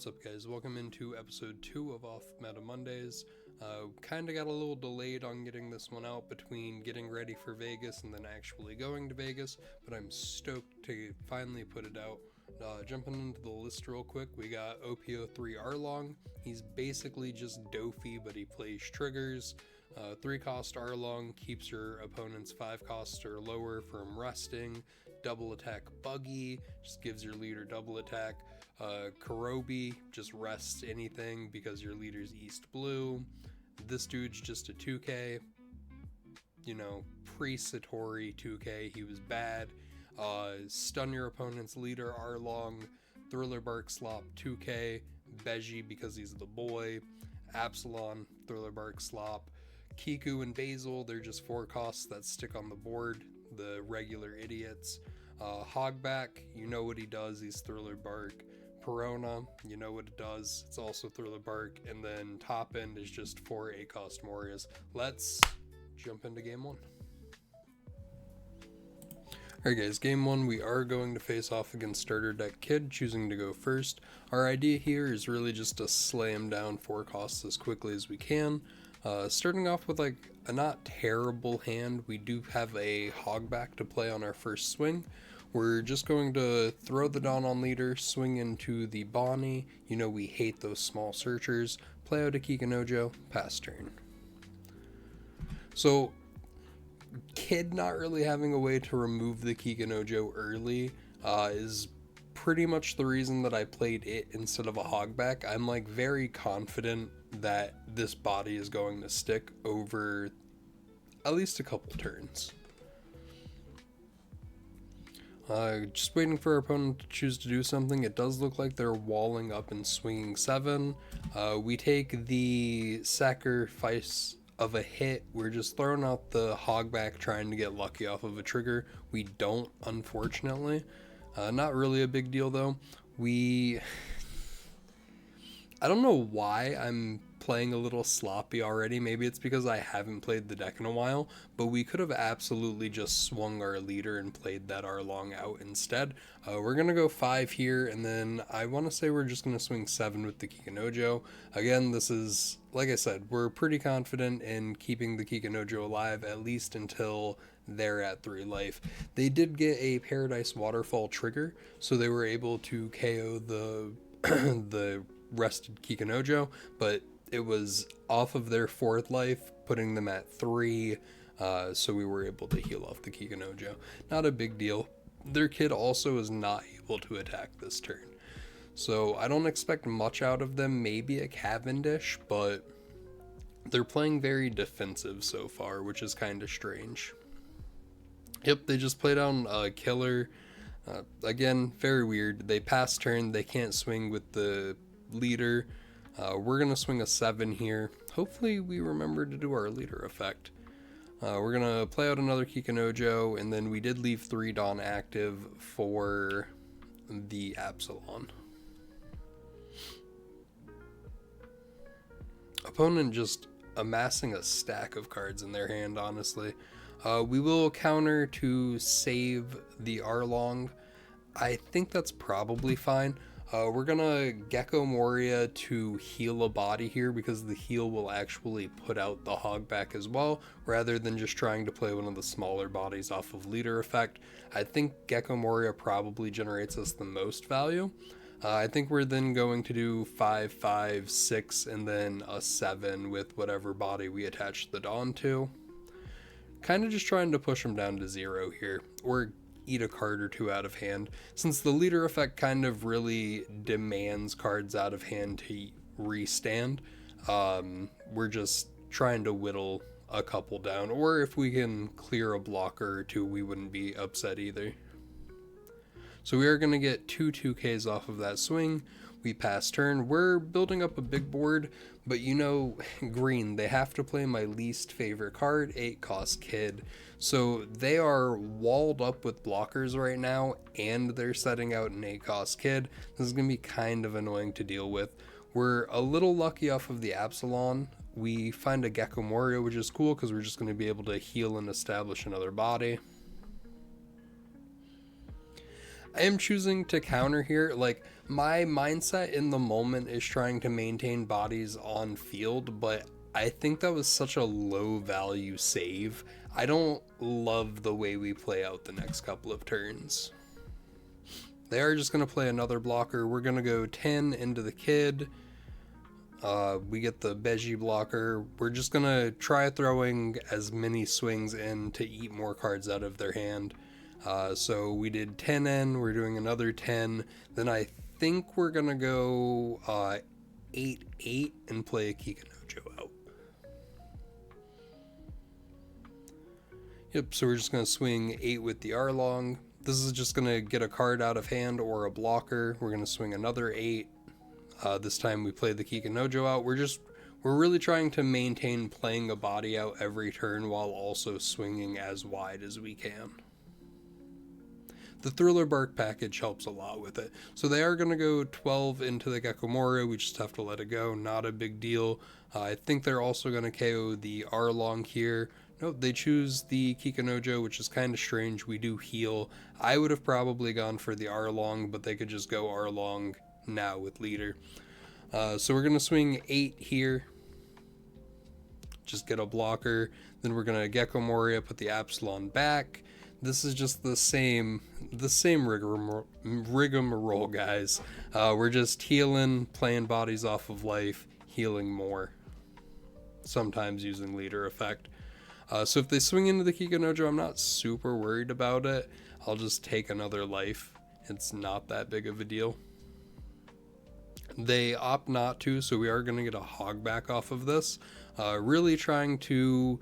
What's up, guys? Welcome into episode 2 of Off Meta Mondays. Kind of got a little delayed on getting this one out between getting ready for Vegas and then actually going to Vegas, but I'm stoked to finally put it out. Jumping into the list real quick, we got OPO3 Arlong. He's basically just Dofi, but he plays triggers. 3-cost Arlong keeps your opponent's 5-cost or lower from resting. Double attack Buggy just gives your leader double attack. Karobi just rests anything because your leader's East Blue. This dude's just a 2k. You know, pre-Satori 2k, he was bad. Stun your opponent's leader Arlong. Thriller Bark Slop 2k. Beji because he's the boy. Absalon, Thriller Bark Slop. Kiku and Basil, they're just 4 costs that stick on the board, the regular idiots. Hogback, you know what he does, he's Thriller Bark. Perona, you know what it does, it's also Thriller Bark. And then top end is just 4 8-cost Morias. Let's jump into game 1. Alright guys, game 1, we are going to face off against starter deck Kid, choosing to go first. Our idea here is really just to slay him down 4 costs as quickly as we can. Starting off with like a not terrible hand, we do have a Hogback to play on our first swing. We're just going to throw the Dawn on leader, swing into the Bonnie. You know we hate those small searchers. Play out a Kikinojo, pass turn. So Kid not really having a way to remove the Kikinojo early is pretty much the reason that I played it instead of a Hogback. I'm like very confident that this body is going to stick over at least a couple turns. Just waiting for our opponent to choose to do something. It does look like they're walling up and swinging 7. We take the sacrifice of a hit. We're just throwing out the Hogback trying to get lucky off of a trigger. We don't, unfortunately. Not really a big deal though. I don't know why I'm playing a little sloppy already. Maybe it's because I haven't played the deck in a while, but we could have absolutely just swung our leader and played that Arlong out instead. We're going to go 5 here, and then I want to say we're just going to swing 7 with the Kikinojo. Again, this is, like I said, we're pretty confident in keeping the Kikinojo alive, at least until they're at 3 life. They did get a Paradise Waterfall trigger, so they were able to KO the the rested Kikinojo, but it was off of their 4th life, putting them at 3, so we were able to heal off the Kikinojo. Not a big deal. Their kid also is not able to attack this turn, so I don't expect much out of them, maybe a Cavendish, but they're playing very defensive so far, which is kind of strange. Yep, they just played on Killer. Again, very weird. They pass turn, they can't swing with the leader. We're going to swing a 7 here. Hopefully we remember to do our leader effect. We're going to play out another Kikinojo, and then we did leave 3 Dawn active for the Absalon. Opponent just amassing a stack of cards in their hand, honestly. We will counter to save the Arlong. I think that's probably fine. We're gonna Gecko Moria to heal a body here because the heal will actually put out the Hogback as well, rather than just trying to play one of the smaller bodies off of leader effect. I think Gecko Moria probably generates us the most value. I think we're then going to do 5, 5, 6, and then a 7 with whatever body we attach the Dawn to. Kind of just trying to push them down to 0 here, or eat a card or 2 out of hand. Since the leader effect kind of really demands cards out of hand to restand, we're just trying to whittle a couple down, or if we can clear a blocker or 2, we wouldn't be upset either. So we are going to get 2 2Ks off of that swing. We pass turn. We're building up a big board, but you know, green, they have to play my least favorite card, 8-cost Kid. So they are walled up with blockers right now, and they're setting out an 8-cost Kid. This is going to be kind of annoying to deal with. We're a little lucky off of the Absalon. We find a Gecko Moria, which is cool because we're just going to be able to heal and establish another body. I am choosing to counter here. Like, My mindset in the moment is trying to maintain bodies on field, but I think that was such a low value save. I don't love the way we play out the next couple of turns. They are just going to play another blocker. We're going to go 10 into the kid. We get the Beji blocker. We're just going to try throwing as many swings in to eat more cards out of their hand. So we did 10 in. We're doing another 10. Then I think we're going to go 8-8 and play a Kikanojo out. Yep, so we're just going to swing 8 with the Arlong. This is just going to get a card out of hand or a blocker. We're going to swing another 8. This time we play the Kikanojo out. We're really trying to maintain playing a body out every turn while also swinging as wide as we can. The Thriller Bark package helps a lot with it. So they are going to go 12 into the Gekomori. We just have to let it go. Not a big deal. I think they're also going to KO the Arlong here. Nope, they choose the Kikanojo, which is kind of strange. We do heal. I would have probably gone for the Arlong, but they could just go Arlong now with leader. So we're going to swing 8 here. Just get a blocker. Then we're going to Gecko Moria, put the Absalon back. This is just the same rigmarole, guys. We're just healing, playing bodies off of life, healing more. Sometimes using leader effect. So if they swing into the Kikanojo, I'm not super worried about it. I'll just take another life. It's not that big of a deal. They opt not to, so we are going to get a hog back off of this. Really trying to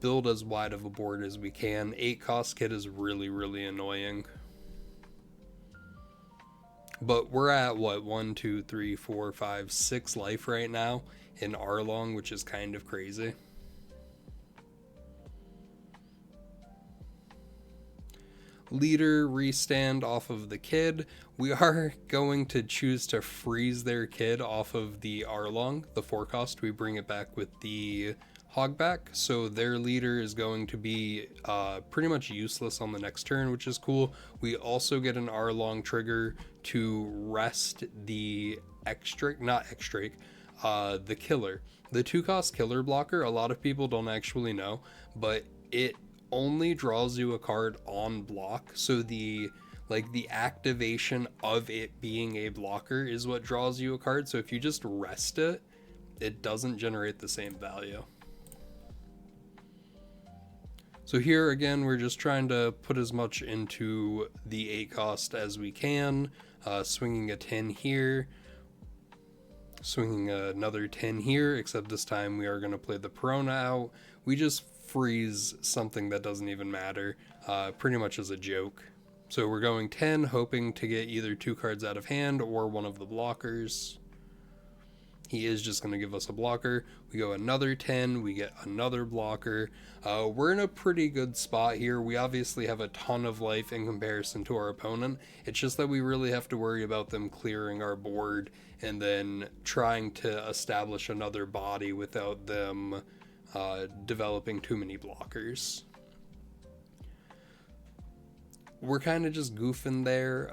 build as wide of a board as we can. 8 cost kit is really, really annoying. But we're at, what, 1, 2, 3, 4, 5, 6 life right now in Arlong, which is kind of crazy. Leader restand off of the kid. We are going to choose to freeze their kid off of the Arlong, the 4 cost. We bring it back with the Hogback, so their leader is going to be pretty much useless on the next turn, which is cool. We also get an Arlong trigger to rest the the killer. The 2 cost killer blocker, a lot of people don't actually know, but it only draws you a card on block, so the activation of it being a blocker is what draws you a card. So if you just rest it, it doesn't generate the same value. So here again, we're just trying to put as much into the 8 cost as we can. Swinging a 10 here, swinging another 10 here, except this time we are going to play the Perona out. We just freeze something that doesn't even matter, pretty much as a joke. So we're going 10, hoping to get either 2 cards out of hand or one of the blockers. He is just going to give us a blocker. We go another 10, we get another blocker. We're in a pretty good spot here. We obviously have a ton of life in comparison to our opponent. It's just that we really have to worry about them clearing our board and then trying to establish another body without them developing too many blockers. We're kind of just goofing there.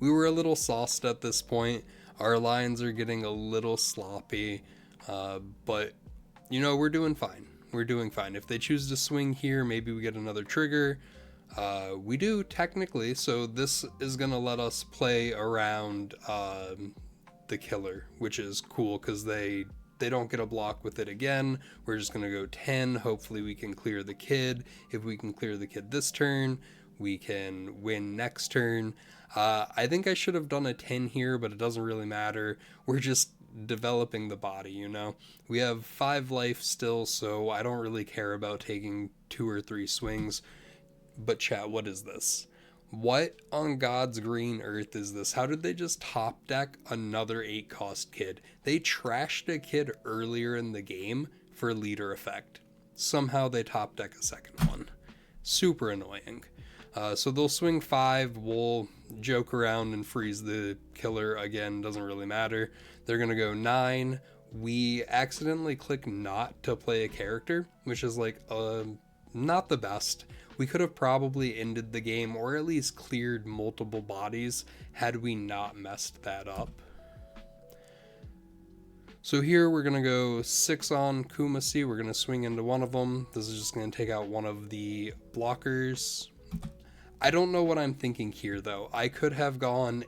We were a little sauced at this point. Our lines are getting a little sloppy, but you know, we're doing fine. We're doing fine. If they choose to swing here, maybe we get another trigger. We do technically, so this is going to let us play around the killer, which is cool because they don't get a block with it again. We're just going to go 10. Hopefully we can clear the kid. If we can clear the kid this turn, we can win next turn. I think I should have done a 10 here, but it doesn't really matter. We're just developing the body, you know? We have 5 life still, so I don't really care about taking 2 or 3 swings. But chat, what is this? What on God's green earth is this? How did they just top deck another 8 cost kid? They trashed a kid earlier in the game for leader effect. Somehow they top deck a second one. Super annoying. So they'll swing 5, we'll joke around and freeze the killer again, doesn't really matter. They're going to go 9. We accidentally click not to play a character, which is like a not the best. We could have probably ended the game or at least cleared multiple bodies had we not messed that up. So here we're going to go 6 on Kumasi. We're going to swing into one of them. This is just going to take out one of the blockers. I don't know what I'm thinking here though. I could have gone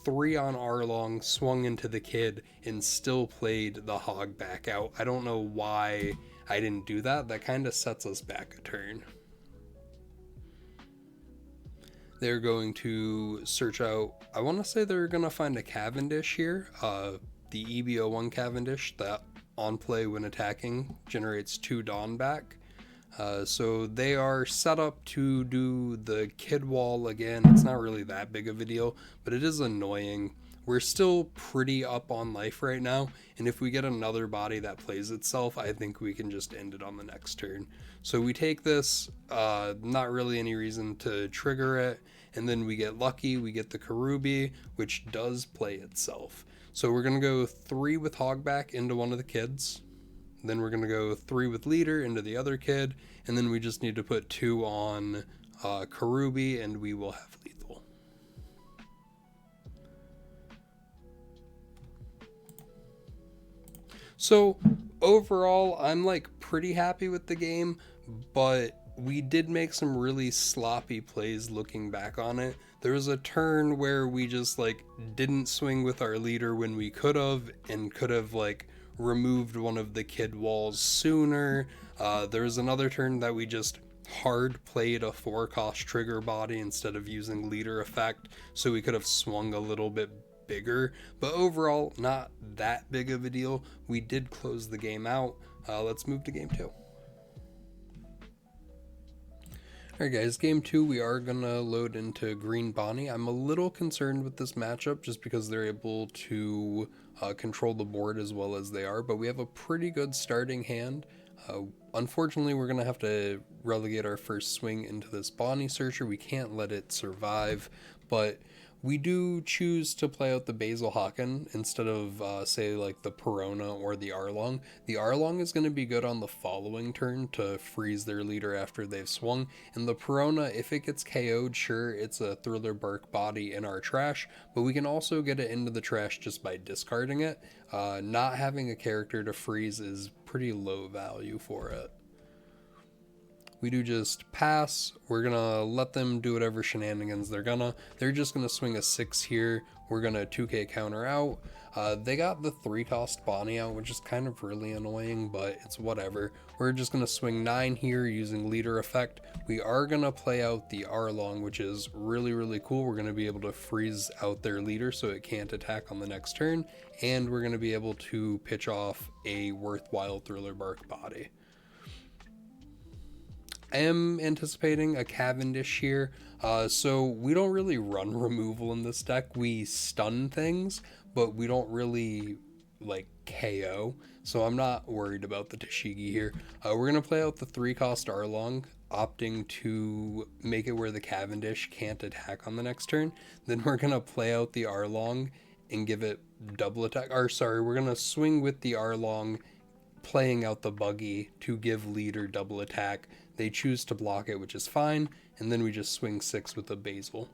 3 on Arlong, swung into the kid, and still played the hog back out. I don't know why I didn't do that. That kind of sets us back a turn. They're going to search out, I want to say they're going to find a Cavendish here. The EB01 Cavendish that on play when attacking generates 2 Dawn back. So they are set up to do the kid wall again. It's not really that big of a deal, but it is annoying. We're still pretty up on life right now, and if we get another body that plays itself, I think we can just end it on the next turn. So we take this, not really any reason to trigger it, and then we get lucky, we get the Karubi, which does play itself. So we're going to go 3 with Hogback into one of the kids. Then we're going to go 3 with Leader into the other kid. And then we just need to put 2 on Karubi and we will have lethal. So overall, I'm like pretty happy with the game, but we did make some really sloppy plays looking back on it. There was a turn where we just like didn't swing with our leader when we could have, and could have like removed one of the kid walls sooner. There was another turn that we just hard played a 4-cost trigger body instead of using leader effect, so we could have swung a little bit bigger, but overall not that big of a deal. We did close the game out. Let's move to game 2. Alright guys, game 2 we are gonna load into Green Bonnie. I'm a little concerned with this matchup just because they're able to control the board as well as they are, but we have a pretty good starting hand. Unfortunately, we're gonna have to relegate our first swing into this Bonnie Searcher. We can't let it survive, but we do choose to play out the Basil Hawken instead of, say, like the Perona or the Arlong. The Arlong is going to be good on the following turn to freeze their leader after they've swung. And the Perona, if it gets KO'd, sure, it's a Thriller Bark body in our trash, but we can also get it into the trash just by discarding it. Not having a character to freeze is pretty low value for it. We do just pass. We're gonna let them do whatever shenanigans they're just gonna swing a 6 here. We're gonna 2k counter out. They got the 3-cost Bonnie out, which is kind of really annoying, but it's whatever. We're just gonna swing 9 here using leader effect. We are gonna play out the Arlong, which is really cool. We're gonna be able to freeze out their leader so it can't attack on the next turn, and we're gonna be able to pitch off a worthwhile Thriller Bark body. I am anticipating a Cavendish here, so we don't really run removal in this deck. We stun things, but we don't really like KO, so I'm not worried about the Tashigi here. We're going to play out the 3-cost Arlong, opting to make it where the Cavendish can't attack on the next turn. Then we're going to play out the Arlong and give it double attack, or sorry, we're going to swing with the Arlong, playing out the Buggy to give leader double attack. They choose to block it, which is fine, and then we just swing 6 with a Basil.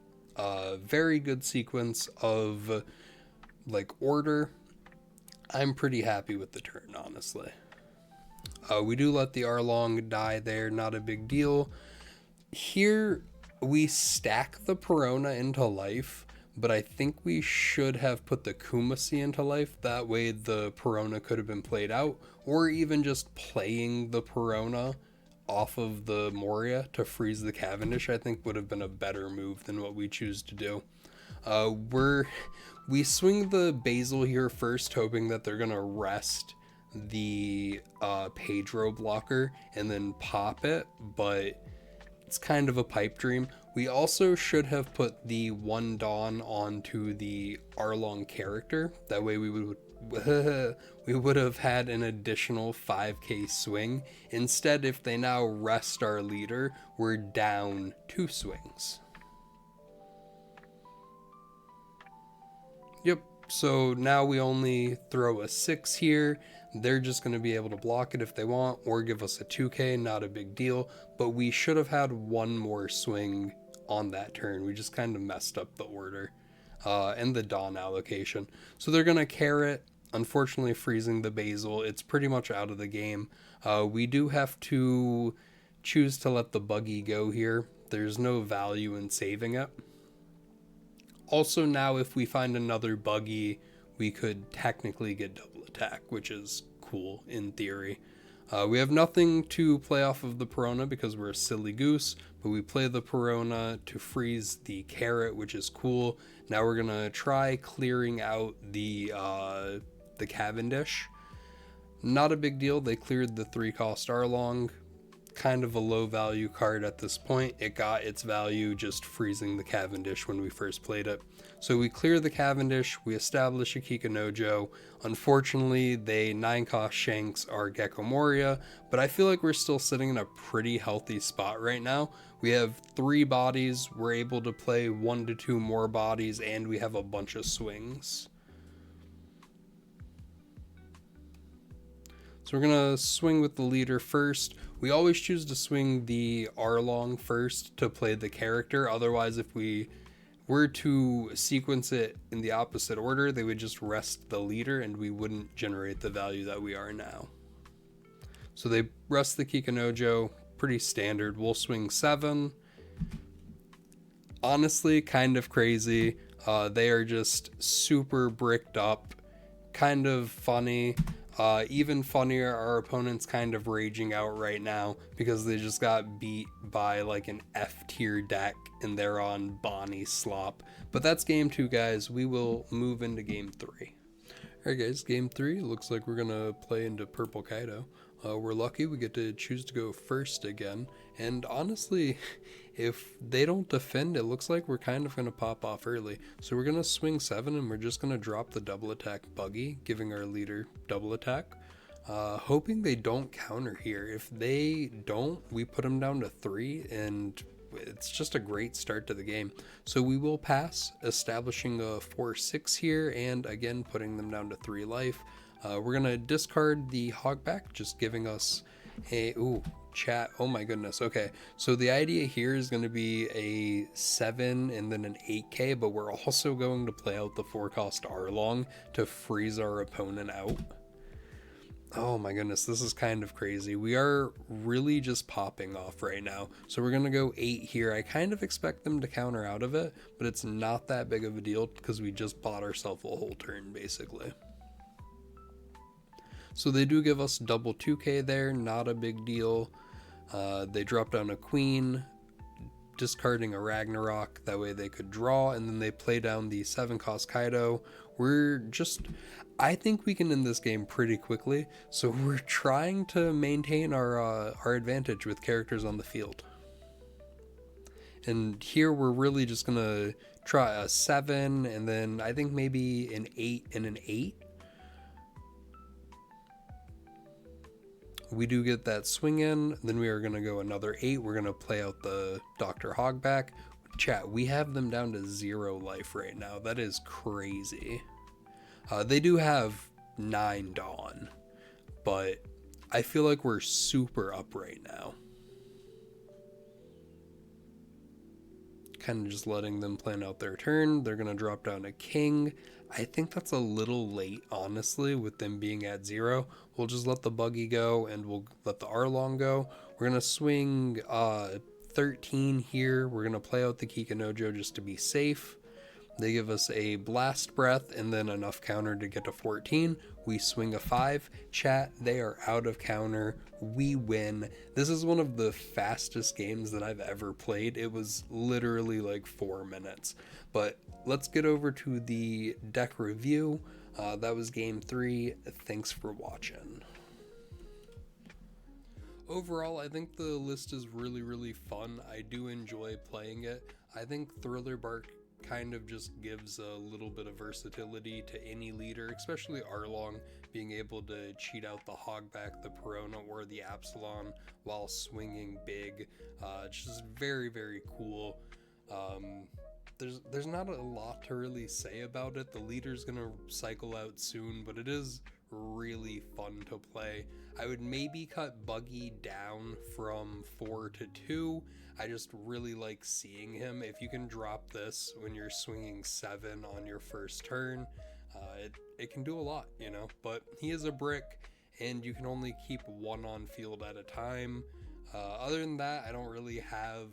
Very good sequence of like order. I'm pretty happy with the turn, honestly. We do let the Arlong die there, not a big deal. Here we stack the Perona into life, but I think we should have put the Kumasi into life. That way the Perona could have been played out, or even just playing the Perona off of the Moria to freeze the Cavendish, I think would have been a better move than what we choose to do. We swing the Basil here first, hoping that they're gonna rest the Pedro blocker and then pop it, but it's kind of a pipe dream. We also should have put the 1 Dawn onto the Arlong character. That way we would have had an additional 5k swing. Instead, if they now rest our leader, we're down 2 swings. Yep, so now we only throw a 6 here. They're just going to be able to block it if they want or give us a 2k, not a big deal. But we should have had one more swing on that turn. We just kind of messed up the order and the Dawn allocation. So they're going to carrot, unfortunately freezing the Basil. It's pretty much out of the game. We do have to choose to let the buggy go here. There's no value in saving it. Also, now if we find another buggy, we could technically get double attack, which is cool in theory. We have nothing to play off of the Perona because we're a silly goose, but we play the Perona to freeze the carrot, which is cool. Now we're gonna try clearing out the Cavendish. Not a big deal. They cleared the 3-cost Arlong. Kind of a low value card at this point. It got its value just freezing the Cavendish when we first played it. So we clear the Cavendish, we establish a Kikanojo. Unfortunately, they 9-cost shanks our Gecko Moria, but I feel like we're still sitting in a pretty healthy spot right now. We have 3 bodies, we're able to play 1 to 2 more bodies, and we have a bunch of swings. So we're gonna swing with the leader first. We always choose to swing the Arlong first to play the character. Otherwise, if we were to sequence it in the opposite order, they would just rest the leader and we wouldn't generate the value that we are now. So they rest the Kikanojo, pretty standard. We'll swing 7. Honestly, kind of crazy. They are just super bricked up, kind of funny. Even funnier, our opponent's kind of raging out right now because they just got beat by like an F tier deck and they're on Bonnie Slop. But that's game 2, guys. We will move into game 3. Alright guys, game 3. Looks like we're gonna play into Purple Kaido. We're lucky we get to choose to go first again. And honestly, if they don't defend, it looks like we're kind of going to pop off early. So we're going to swing 7 and we're just going to drop the double attack buggy, giving our leader double attack. Hoping they don't counter here. If they don't, we put them down to 3 and it's just a great start to the game. So we will pass, establishing a 4-6 here and again putting them down to 3 life. We're going to discard the Hogback, just giving us a... Ooh, chat. Oh my goodness. Okay, so the idea here is going to be a 7 and then an 8k, but we're also going to play out the 4-cost Arlong to freeze our opponent out. Oh my goodness, this is kind of crazy. We are really just popping off right now. So we're going to go 8 here. I kind of expect them to counter out of it, but it's not that big of a deal because we just bought ourselves a whole turn basically. So they do give us double 2k there, not a big deal. They drop down a queen, discarding a Ragnarok, that way they could draw, and then they play down the 7-cost Kaido. I think we can end this game pretty quickly, so we're trying to maintain our advantage with characters on the field. And here we're really just gonna try a 7, and then I think maybe an 8 and an 8. We do get that swing in, then we are going to go another 8. We're going to play out the Dr. Hogback. Chat, we have them down to 0 life right now. That is crazy. They do have 9 Dawn, but I feel like we're super up right now. Kind of just letting them plan out their turn. They're going to drop down a king. I think that's a little late, honestly, with them being at 0. We'll just let the buggy go and we'll let the Arlong go. We're going to swing 13 here. We're going to play out the Kikanojo just to be safe. They give us a blast breath and then enough counter to get to 14. We swing a 5. Chat, they are out of counter. We win. This is one of the fastest games that I've ever played. It was literally like 4 minutes. But let's get over to the deck review. That was game 3. Thanks for watching. Overall, I think the list is really, really fun. I do enjoy playing it. I think Thriller Bark kind of just gives a little bit of versatility to any leader, especially Arlong being able to cheat out the Hogback, the Perona, or the Absalon while swinging big. It's just very, very cool. There's not a lot to really say about it. The leader's gonna cycle out soon, but it is really fun to play. I would maybe cut Buggy down from 4 to 2. I just really like seeing him. If you can drop this when you're swinging 7 on your first turn, it can do a lot, you know. But he is a brick, and you can only keep 1 on field at a time. Other than that, I don't really have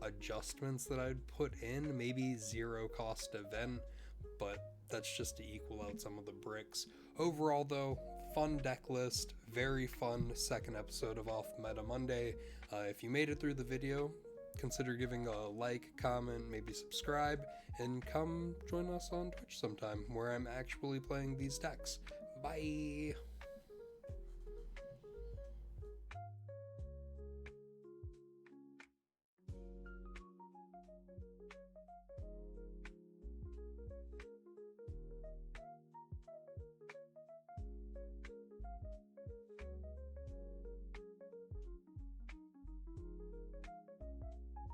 adjustments that I'd put in. Maybe 0 cost event, but that's just to equal out some of the bricks. Overall though, fun deck list, very fun second episode of Off Meta Monday. If you made it through the video, consider giving a like, comment, maybe subscribe, and come join us on Twitch sometime where I'm actually playing these decks. Bye!